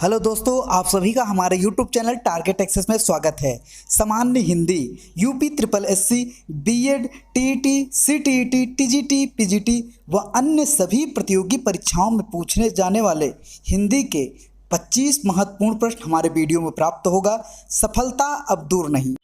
Hello दोस्तों, आप सभी का हमारे YouTube चैनल टारगेट एक्सेस में स्वागत है। सामान्य Hindi, UP triple SC, BEd, TET, CTET, TGT, PGT व अन्य सभी प्रतियोगी परीक्षाओं में पूछने जाने वाले हिंदी के 25 महत्वपूर्ण प्रश्न हमारे वीडियो में प्राप्त होगा। सफलता अब दूर नहीं।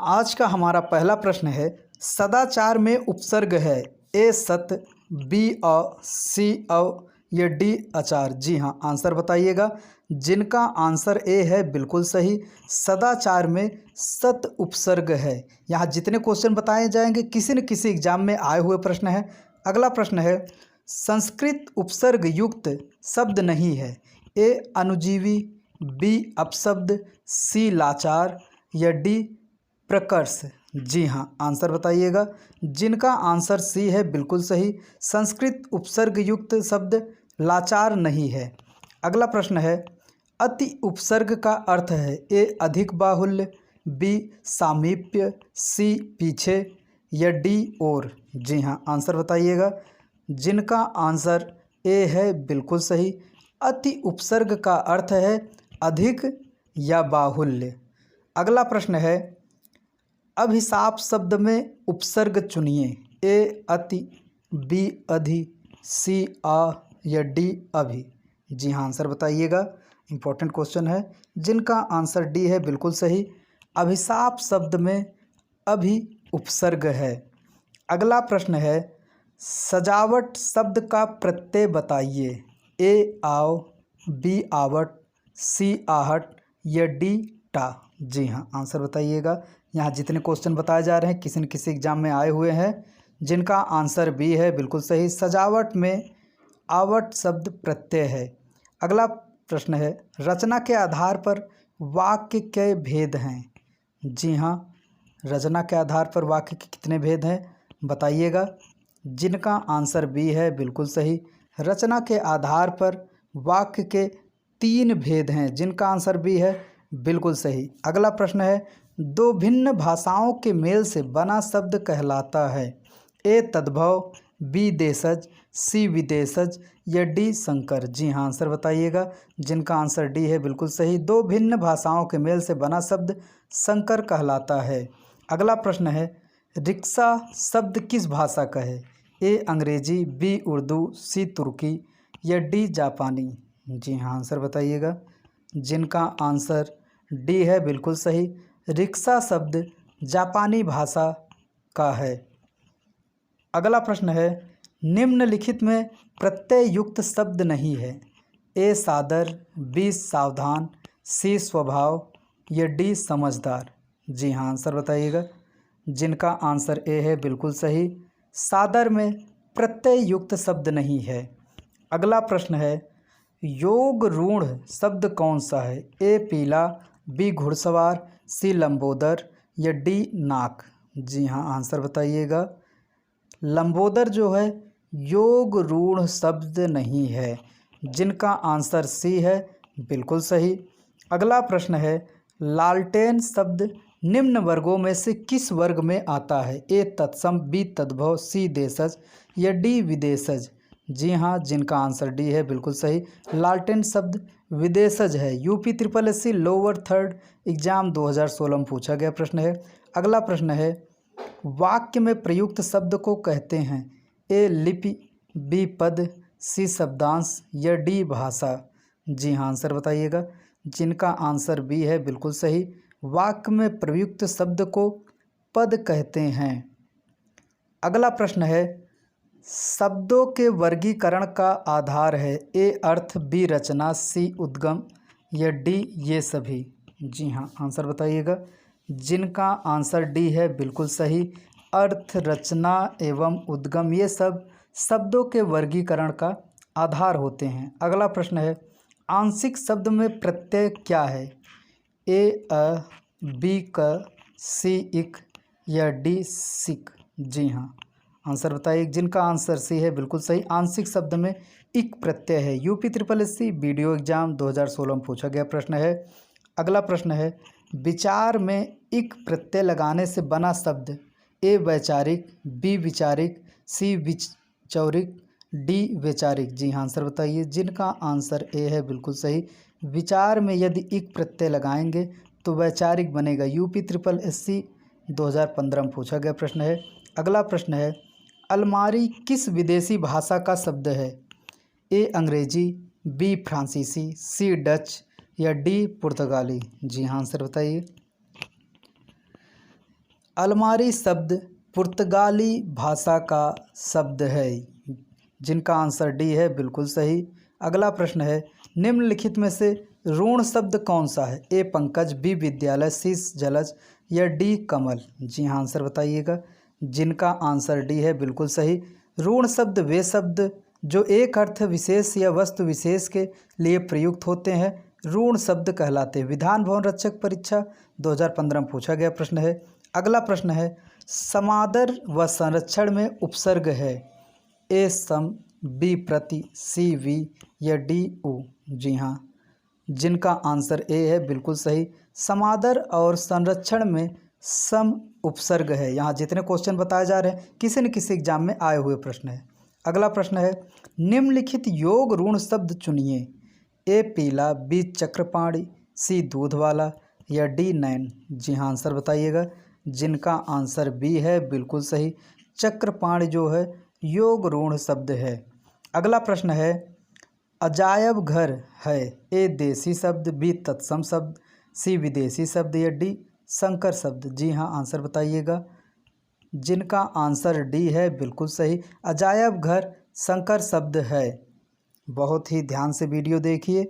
आज का हमारा पहला प्रश्न है, सदाचार में उपसर्ग है ए सत, बी अ, सी अव या डी आचार। जी हाँ, आंसर बताइएगा। जिनका आंसर ए है बिल्कुल सही। सदाचार में सत उपसर्ग है। यहाँ जितने क्वेश्चन बताए जाएंगे किसी न किसी एग्जाम में आए हुए प्रश्न है। अगला प्रश्न है, संस्कृत उपसर्ग युक्त शब्द नहीं है ए अनुजीवी, बी अपशब्द, सी लाचार या डी प्रकर्ष। जी हाँ, आंसर बताइएगा। जिनका आंसर सी है बिल्कुल सही। संस्कृत उपसर्ग युक्त शब्द लाचार नहीं है। अगला प्रश्न है, अति उपसर्ग का अर्थ है ए अधिक बाहुल्य, बी सामीप्य, सी पीछे या डी और। जी हाँ, आंसर बताइएगा। जिनका आंसर ए है बिल्कुल सही। अति उपसर्ग का अर्थ है अधिक या बाहुल्य। अगला प्रश्न है, अभिशाप शब्द में उपसर्ग चुनिए ए अति, बी अधि, सी आ या डी अभी। जी हाँ, आंसर बताइएगा। इंपॉर्टेंट क्वेश्चन है। जिनका आंसर डी है बिल्कुल सही। अभिशाप शब्द में अभी उपसर्ग है। अगला प्रश्न है, सजावट शब्द का प्रत्यय बताइए ए आओ, बी आवट, सी आहट या डी टा। जी हाँ, आंसर बताइएगा। यहाँ जितने क्वेश्चन बताए जा रहे हैं किसी न किसी एग्जाम में आए हुए हैं। जिनका आंसर बी है बिल्कुल सही। सजावट में आवट शब्द प्रत्यय है। अगला प्रश्न है, रचना के आधार पर वाक्य के भेद हैं। जी हाँ, रचना के आधार पर वाक्य के कितने भेद हैं बताइएगा। जिनका आंसर बी है बिल्कुल सही। रचना के आधार पर वाक्य के 3 भेद हैं। जिनका आंसर बी है बिल्कुल सही। अगला प्रश्न है, दो भिन्न भाषाओं के मेल से बना शब्द कहलाता है ए तद्भव, बी देशज, सी विदेशज या डी संकर। जी हाँ, आंसर बताइएगा। जिनका आंसर डी है बिल्कुल सही। दो भिन्न भाषाओं के मेल से बना शब्द संकर कहलाता है। अगला प्रश्न है, रिक्शा शब्द किस भाषा का है ए अंग्रेजी, बी उर्दू, सी तुर्की या डी जापानी। जी हाँ, आंसर बताइएगा। जिनका आंसर डी है बिल्कुल सही। रिक्शा शब्द जापानी भाषा का है। अगला प्रश्न है, निम्नलिखित में प्रत्यय युक्त शब्द नहीं है ए सादर, बी सावधान, सी स्वभाव या डी समझदार। जी हाँ, आंसर बताइएगा। जिनका आंसर ए है बिल्कुल सही। सादर में प्रत्यय युक्त शब्द नहीं है। अगला प्रश्न है, योग रूढ़ शब्द कौन सा है ए पीला, बी घुड़सवार, सी लंबोदर या डी नाक। जी हाँ, आंसर बताइएगा। लंबोदर जो है योग रूढ़ शब्द नहीं है। जिनका आंसर सी है बिल्कुल सही। अगला प्रश्न है, लालटेन शब्द निम्न वर्गों में से किस वर्ग में आता है ए तत्सम, बी तद्भव, सी देशज या डी विदेशज। जी हाँ, जिनका आंसर डी है बिल्कुल सही। लालटेन शब्द विदेशज है। UP triple SC lower third exam 2016 में पूछा गया प्रश्न है। अगला प्रश्न है, वाक्य में प्रयुक्त शब्द को कहते हैं ए लिपि, बी पद, सी शब्दांश या डी भाषा। जी हाँ, आंसर बताइएगा। जिनका आंसर बी है बिल्कुल सही। वाक्य में प्रयुक्त शब्द को पद कहते हैं। अगला प्रश्न है, शब्दों के वर्गीकरण का आधार है ए अर्थ, बी रचना, सी उद्गम या डी ये सभी। जी हाँ, आंसर बताइएगा। जिनका आंसर डी है बिल्कुल सही। अर्थ, रचना एवं उद्गम ये सब शब्दों के वर्गीकरण का आधार होते हैं। अगला प्रश्न है, आंशिक शब्द में प्रत्यय क्या है ए अ, बी क, सी इक या डी सिक। जी हाँ, आंसर बताइए। जिनका आंसर सी है बिल्कुल सही। आंशिक शब्द में इक प्रत्यय है। UP triple SC video exam 2016 में पूछा गया प्रश्न है। अगला प्रश्न है, विचार में इक प्रत्यय लगाने से बना शब्द ए वैचारिक, बी विचारिक, सी विचौरिक डी वैचारिक? जी हाँ आंसर बताइए। जिनका आंसर ए है बिल्कुल सही। विचार में यदि इक प्रत्यय लगाएंगे तो वैचारिक बनेगा। यूपी ट्रिपल एससी 2015 में पूछा गया प्रश्न है। अगला प्रश्न है, अलमारी किस विदेशी भाषा का शब्द है? ए अंग्रेजी, बी फ्रांसीसी, सी डच या डी पुर्तगाली? जी हाँ आंसर बताइए। अलमारी शब्द पुर्तगाली भाषा का शब्द है। जिनका आंसर डी है बिल्कुल सही। अगला प्रश्न है, निम्नलिखित में से ऋण शब्द कौन सा है? ए पंकज, बी विद्यालय, सी जलज या डी कमल? जी हाँ आंसर बताइएगा। जिनका आंसर डी है बिल्कुल सही। ऋण शब्द वे शब्द जो एक अर्थ विशेष या वस्तु विशेष के लिए प्रयुक्त होते हैं ऋण शब्द कहलाते हैं। विधान भवन रक्षक परीक्षा 2015 में पूछा गया प्रश्न है। अगला प्रश्न है, समादर व संरक्षण में उपसर्ग है? ए सम, बी प्रति, सी वी या डी उ? जी हाँ। जिनका आंसर ए है बिल्कुल सही। समादर और संरक्षण में सम उपसर्ग है। यहाँ जितने क्वेश्चन बताए जा रहे हैं किसी न किसी एग्जाम में आए हुए प्रश्न है। अगला प्रश्न है, निम्नलिखित योग ऋण शब्द चुनिए। ए पीला, बी चक्रपाणी, सी दूध वाला या डी नैन? जी हाँ आंसर बताइएगा। जिनका आंसर बी है बिल्कुल सही। चक्रपाणी जो है योग ऋण शब्द है। अगला प्रश्न है, अजायब घर है? ए देसी शब्द, बी तत्सम शब्द, सी विदेशी शब्द या डी संकर शब्द? जी हाँ आंसर बताइएगा। जिनका आंसर डी है बिल्कुल सही। अजायब घर संकर शब्द है। बहुत ही ध्यान से वीडियो देखिए।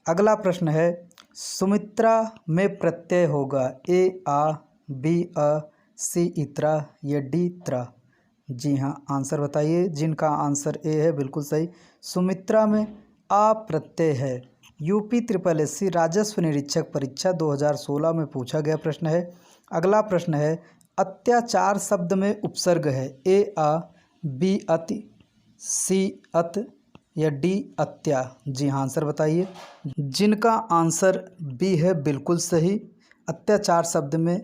अगला प्रश्न है, सुमित्रा में प्रत्यय होगा? ए आ, बी अ, सी इत्रा या डी त्रा? जी हाँ आंसर बताइए। जिनका आंसर ए है बिल्कुल सही। सुमित्रा में आ प्रत्यय है। यूपी ट्रिपल एससी राजस्व निरीक्षक परीक्षा 2016 में पूछा गया प्रश्न है। अगला प्रश्न है, अत्याचार शब्द में उपसर्ग है? ए आ, बी अति, सी अत या डी अत्या? जी हाँ आंसर बताइए। जिनका आंसर बी है बिल्कुल सही। अत्याचार शब्द में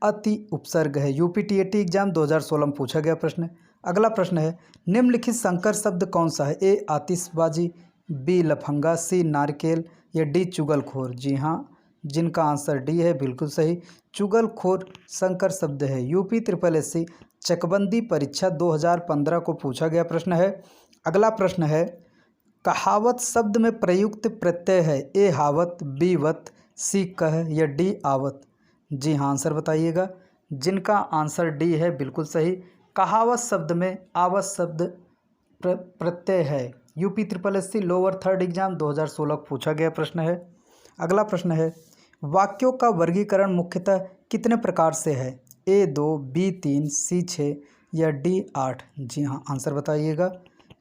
अति उपसर्ग है। यूपी टीएटी एग्जाम 2016 में पूछा गया प्रश्न है। अगला प्रश्न है, निम्नलिखित संकर शब्द कौन सा है? ए आतिशबाजी, बी लफंगा, सी नारकेल या डी चुगलखोर? जी हाँ। जिनका आंसर डी है बिल्कुल सही। चुगलखोर संकर शब्द है। यूपी ट्रिपल एससी चकबंदी परीक्षा 2015 को पूछा गया प्रश्न है। अगला प्रश्न है, कहावत शब्द में प्रयुक्त प्रत्यय है? ए हावत, बी वत, सी कह या डी आवत? जी हाँ आंसर बताइएगा। जिनका आंसर डी है बिल्कुल सही। कहावत शब्द में आवत शब्द प्रत्यय है। UP triple SC lower third exam 2016 को पूछा गया प्रश्न है। अगला प्रश्न है, वाक्यों का वर्गीकरण मुख्यतः कितने प्रकार से है? ए 2, बी 3, सी 6 या डी 8? जी हाँ आंसर बताइएगा।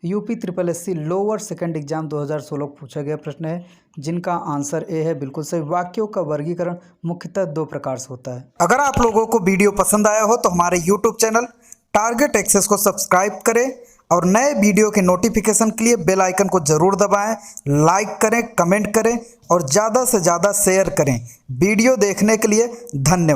UP triple SC lower second exam 2016 को पूछा गया प्रश्न है। जिनका आंसर ए है बिल्कुल सही। वाक्यों का वर्गीकरण मुख्यतः 2 प्रकार से होता है। अगर आप लोगों को वीडियो पसंद आया हो तो हमारे यूट्यूब चैनल टारगेट एक्सेस को सब्सक्राइब करें और नए वीडियो के नोटिफिकेशन के लिए बेल आइकन को जरूर दबाएं, लाइक करें, कमेंट करें और ज़्यादा से ज़्यादा शेयर करें। वीडियो देखने के लिए धन्यवाद।